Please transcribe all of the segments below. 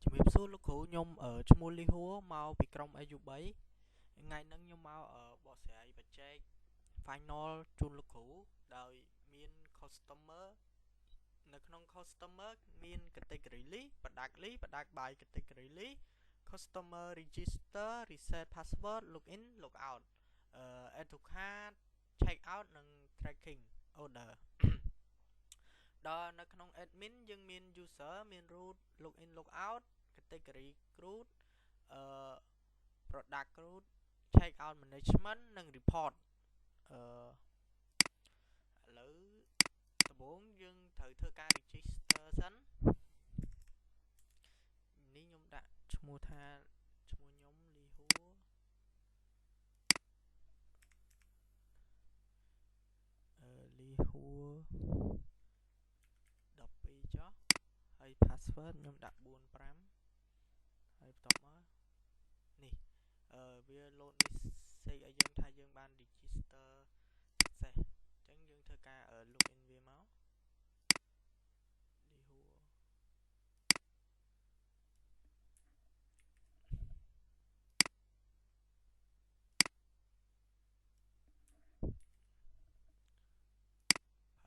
ជំរាបសួរលោកគ្រូខ្ញុំឈ្មោះលីហួរមកពីក្រុម AU3 ថ្ងៃហ្នឹងខ្ញុំមកបកស្រាយបច្ចេក final ជូនលោកគ្រូដោយមាន customer នៅក្នុង customer មាន category list product list product by category list customer register reset password login logout add to cart check out និង tracking order ដល់នៅក្នុង admin យើងមាន user មាន root login logout category root product root check out management និង report ឥឡូវដំបូងយើងត្រូវធ្វើការ register សិននេះខ្ញុំដាក់ឈ្មោះថាឈ្មោះខ្ញុំលីហួរលីហួរ12ចុះហើយ password ខ្ញុំដាក់45ហើយបន្ទាប់មកនេះវា load message ឲ្យយើងថាយើងបាន register success អញ្ចឹងយើងធ្វើការ login វាមកលីហួរ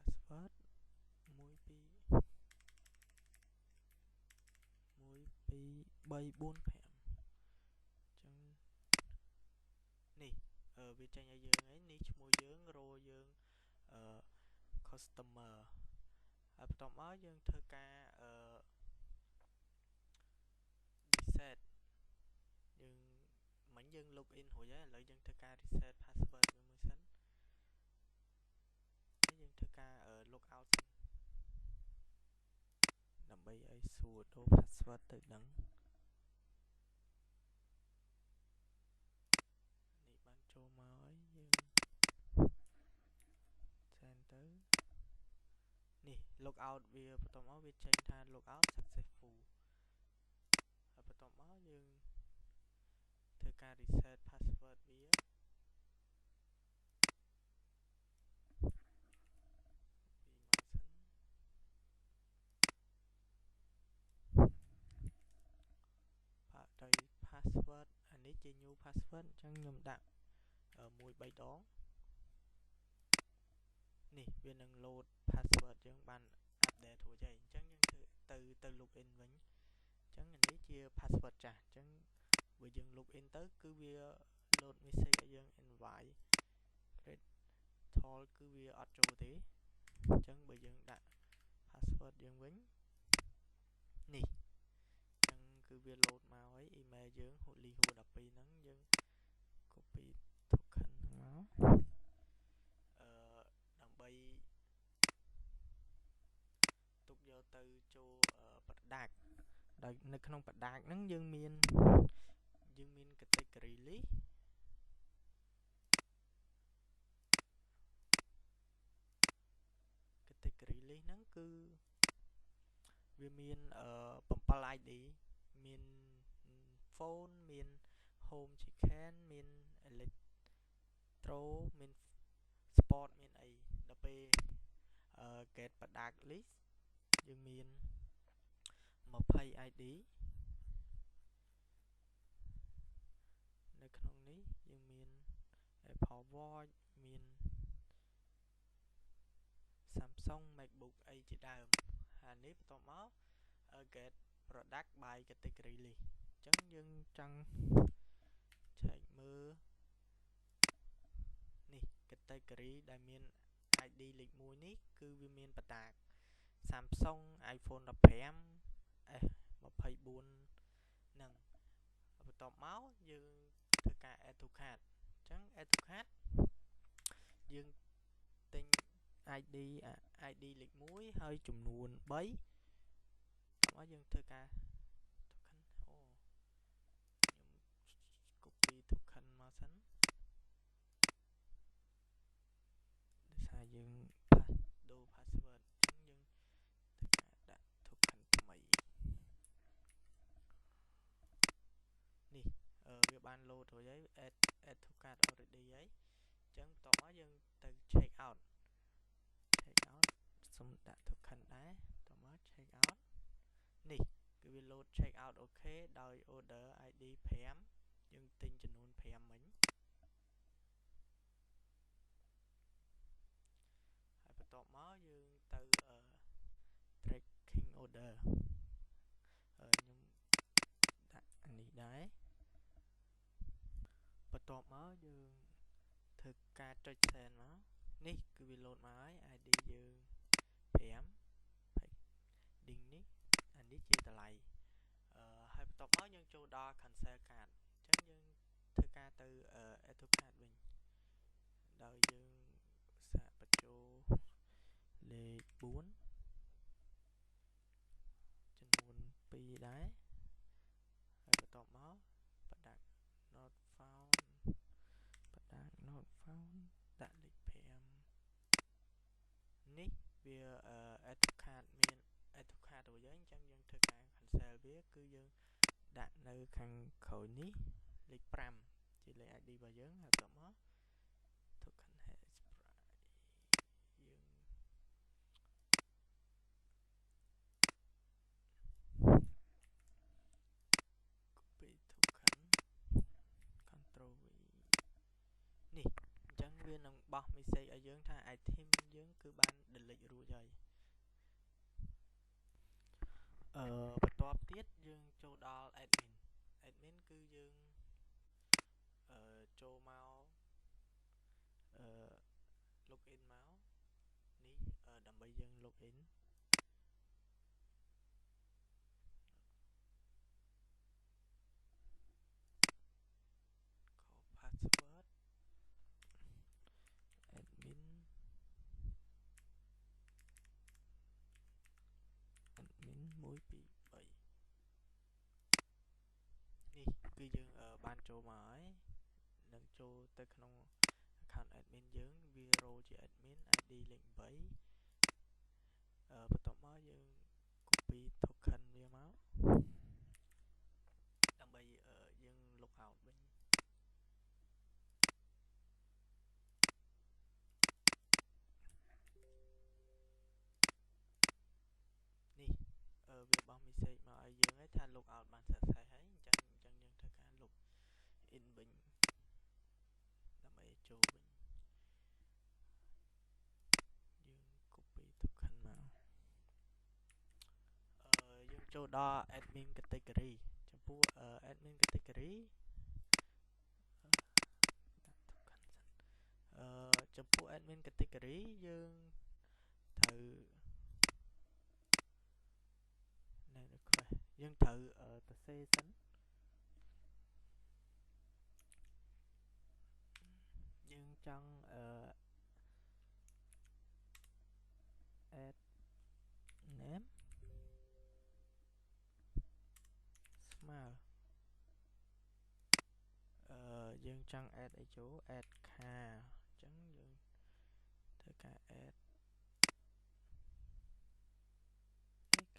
password 1234 5ចឹងនេះវាចេញឲ្យយើងហើយនេះឈ្មោះយើង row យើងcustomer ហើយបន្ទាប់មកយើងធ្វើការreset យើងមិញយើង login រួចហើយឥឡូវយើងធ្វើការ reset password វាមួយសិនហើយយើងធ្វើការ log out សិនដើម្បីឲ្យ sudo password ទៅដឹងនេះបានចូលមកហើយយើង send ទៅនេះ log out វាបន្ទាប់មកវាចេញថា log out successful ហើយបន្ទាប់មកយើងធ្វើការ reset password វាដោយ password អានេះជា new password អញ្ចឹងខ្ញុំដាក់1 3 ដងនេះវានឹង load password យើងបាន update រួចហើយអញ្ចឹងយើងធ្វើទៅ login វិញអញ្ចឹងអានេះជា password ចាស់អញ្ចឹងបើយើង login ទៅគឺវា load message ឲ្យយើង invite create tool គឺវាអត់ចូលទេអញ្ចឹងបើយើងដាក់ password យើងវិញនេះអញ្ចឹងគឺវា load មកហើយ email យើងលីហួរ12ហ្នឹងយើង copy token ហ្នឹងមកដើម្បីទុកយកទៅចូល product ដោយនៅក្នុង product ហ្នឹងយើងមាន category list category list ហ្នឹងគឺវាមាន7 ID មាន phone មាន home chicken មាន electro មាន sport មានអីដល់ពេលget product list យើងមាន20 ID នៅក្នុងនេះយើងមាន Apple Watch មាន Samsung MacBook អីជាដើមហើយនេះបន្ទាប់មក get product by category list អញ្ចឹងយើងចង់ឆែកមើលនេះ category ដែលមាន ID លេខ1នេះគឺវាមានបតាក Samsung iPhone 15 S24 ហ្នឹងបន្ទាប់មកយើងធ្វើការ add to cart អញ្ចឹង add to cart យើងទិញ ID លេខ1ហើយចំនួន3បន្ទាប់មកយើងធ្វើការ token ខ្ញុំ copy token មកសិនដោយសារយើងដូរ password អញ្ចឹងយើងធ្វើការដាក់ token ថ្មីនេះវាបាន load រួចហើយ add to cart already ហើយអញ្ចឹងបន្ទាប់មកយើងទៅ check out សុំដាក់ token ដែរបន្ទាប់មក check out នេះគឺវា load check out out OK ដោយ order ID 5យើងទិញចំនួន5មិញហើយបន្ទាប់មកយើងទៅ tracking order ខ្ញុំដាក់អានេះដែរបន្ទាប់មកយើងធ្វើការចុច send មកនេះគឺវា load មកហើយ ID យើង5ហើយ link នេះអានេះជាតម្លៃហើយបន្ទាប់មកយើងចូលដល់ cancel card អញ្ចឹងយើងធ្វើការទៅ add to cart វិញដោយយើងសាកបញ្ចូលលេខ4ចំនួន2ដែរហើយបន្ទាប់មកបដាក់ not found ដាក់លេខ5នេះវា add to cart មាន add to cart របស់យើងអញ្ចឹងយើងធ្វើការ cancel វាគឺយើងដាក់នៅខាងក្រោយនេះលេខ5ជាលេខ ID របស់យើងហើយបន្ទាប់មក token has price យើង copy token control V នេះអញ្ចឹងវានឹងបោះ message ឲ្យយើងថា item យើងគឺបាន delete រួចហើយបន្ទាប់ទៀតយើងចូលដល់ admin គឺយើងចូលមក login មកនេះដើម្បីយើង loginខ password admin 1 2 3នេះគឺយើងបានចូលមកហើយនឹងចូលទៅក្នុង account admin យើងវា role ជា admin ID លេខ8បន្ទាប់មកយើង copy token វាមកដើម្បីយើង log out វិញនេះវាបោះ message មកឲ្យយើងហើយថា log out បាន success ហើយអញ្ចឹងយើងធ្វើការ log in វិញដើម្បីចូលវិញយើង copy token មកយើងចូលដល់ admin category ចំពោះ admin category ចំពោះ admin category យើងត្រូវយើងត្រូវទៅសេសិនយើងចង់add name ស្មើយើងចង់ add អីចូល add car អញ្ចឹងយើងធ្វើការ add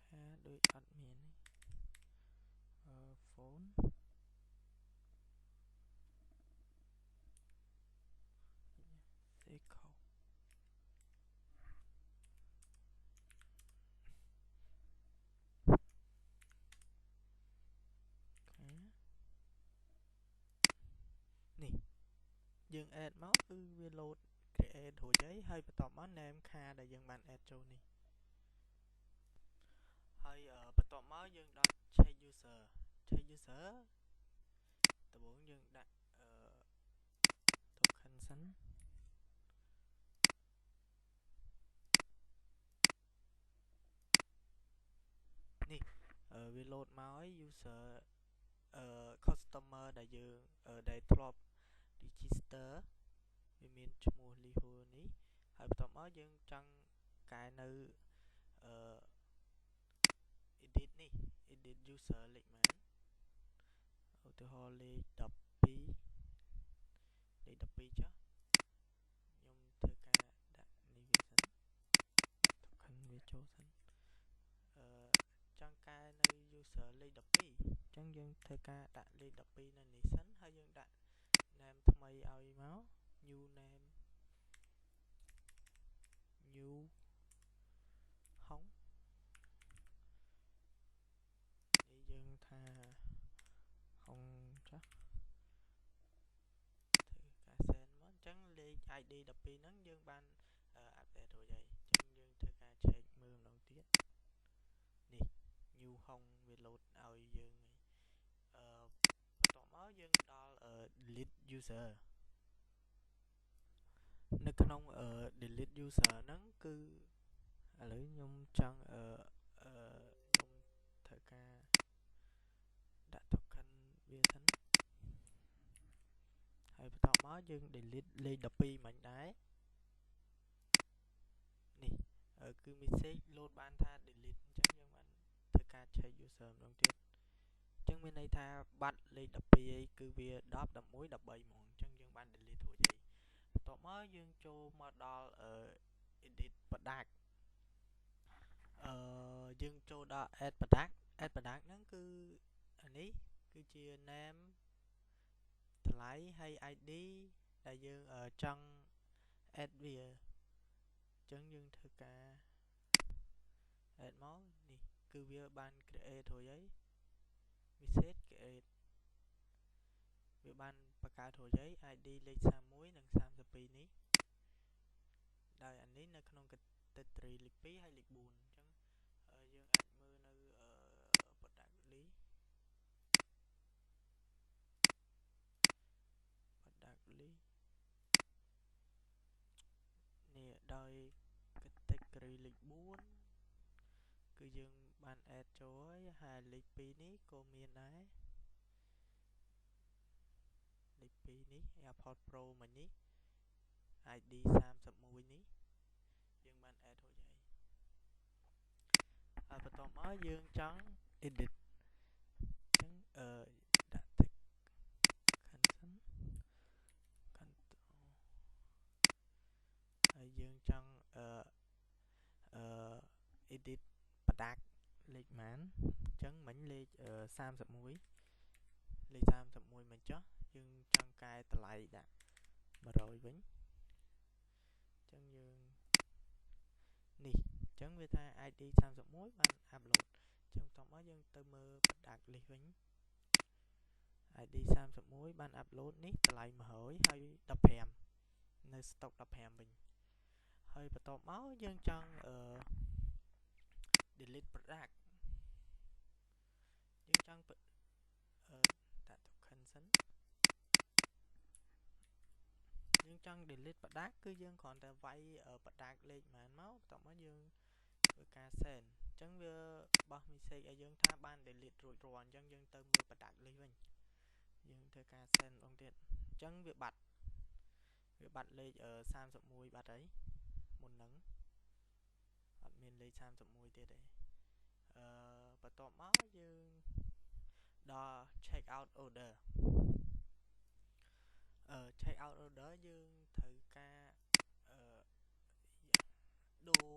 car ដូចអត់មានphone echo នេះយើង add មកគឺវា load create រួចហើយបន្ទាប់មក name car ដែលយើងបាន add ចូលនេះហើយបន្ទាប់មកយើងដល់ check user ដំបូងយើងដាក់ token សិននេះវា load មកហើយ user customer ដែលយើងដែលធ្លាប់ register វាមានឈ្មោះលីហួរនេះហើយបន្ទាប់មកយើងចង់កែនៅedit នេះ edit user លេខម៉ានឧទាហរណ៍លេខ12ចុះខ្ញុំធ្វើការដាក់នេះវាសិនដាក់ token វាចូលសិនចង់កែនៅ user លេខ12អញ្ចឹងយើងធ្វើការដាក់លេខ12នៅនេះសិនហើយយើងដាក់ name ថ្មីឲ្យមក new name new ហុងនេះយើងថា ចាធ្វើការ send មកអញ្ចឹងលេខ ID 12ហ្នឹងយើងបានupdate រួចហើយអញ្ចឹងយើងធ្វើការ check មើលម្ដងទៀតនេះ new home វា load ឲ្យយើងបន្ទាប់មកយើងដល់delete user នៅក្នុង delete user ហ្នឹងគឺឥឡូវខ្ញុំចង់ខ្ញុំធ្វើការដាក់ token វាសិនហើយបន្ទាប់មកយើង delete លេខ12មិញដែរនេះគឺ message load បានថា delete អញ្ចឹងយើងបានធ្វើការ check user ម្ដងទៀតអញ្ចឹងមានន័យថាបាត់លេខ12អីគឺវា10 11 13ហ្មងអញ្ចឹងយើងបាន delete រួចហើយបន្ទាប់មកយើងចូលមកដល់edit product យើងចូលដល់ add product ហ្នឹងគឺអានេះគឺជា name តម្លៃហើយ ID ដែលយើងចង់ add វាអញ្ចឹងយើងធ្វើការ add មកនេះគឺវាបាន create រួចហើយ message create វាបានបង្កើតរួចហើយ ID លេខ31និង32នេះដោយអានេះនៅក្នុង category លេខ2ហើយលេខ4អញ្ចឹងយើងអាចមើលនៅproduct list នេះដោយ category លេខ4គឺយើងបាន add ចូលហើយលេខ2នេះក៏មានដែរលេខ2នេះ AirPods Pro មិញនេះ ID 31នេះយើងបាន add រួចហើយបន្ទាប់មកយើងចង់ edit អញ្ចឹងដាក់ text cancel control ហើយយើងចង់edit product លេខប៉ុន្មានអញ្ចឹងមិញលេខ31លេខ31មិនចុះយើងចង់កែតម្លៃដាក់100វិញអញ្ចឹងយើងនេះអញ្ចឹងវាថា ID 31បាន upload អញ្ចឹងបន្ទាប់មកយើងទៅមើល product list វិញ ID 31បាន upload នេះតម្លៃ100ហើយ15នៅ stock 15វិញហើយបន្ទាប់មកយើងចង់delete product យើងចង់ដាក់ token សិនយើងចង់ delete product គឺយើងគ្រាន់តែវាយ product លេខប៉ុន្មានមកបន្ទាប់មកយើងធ្វើការ send អញ្ចឹងវាបោះ message ឲ្យយើងថាបាន delete រួចរាល់អញ្ចឹងយើងទៅមើល product list វិញយើងធ្វើការ send ម្ដងទៀតអញ្ចឹងវាបាត់លេខ31បាត់ហើយមុនហ្នឹងអត់មានលេខ31ទៀតទេបន្ទាប់មកយើងដល់ check out order check out order យើងត្រូវការដូរ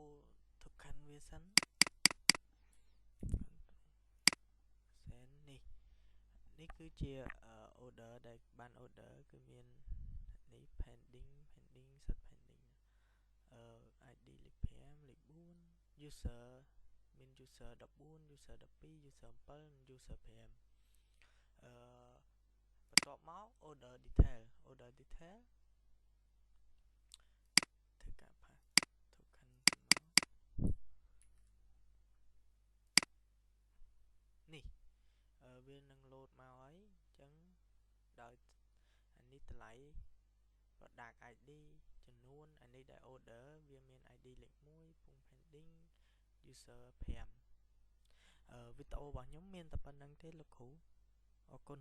token វាសិន send នេះគឺជា order ដែលបាន order គឺមាននេះ pending set pending ID លេខ5លេខ4 user មាន user 14 user 12 user 7 និង user 5បន្ទាប់មក order detail ធ្វើការ pass token នេះវានឹង load មកហើយអញ្ចឹងដោយអានេះតម្លៃ product ID ចំនួនអានេះដែល order វាមាន ID លេខ1ពង pending user 5វីដេអូរបស់ខ្ញុំមានតែប៉ុណ្្នឹងទេលោកគ្រូអរគុណ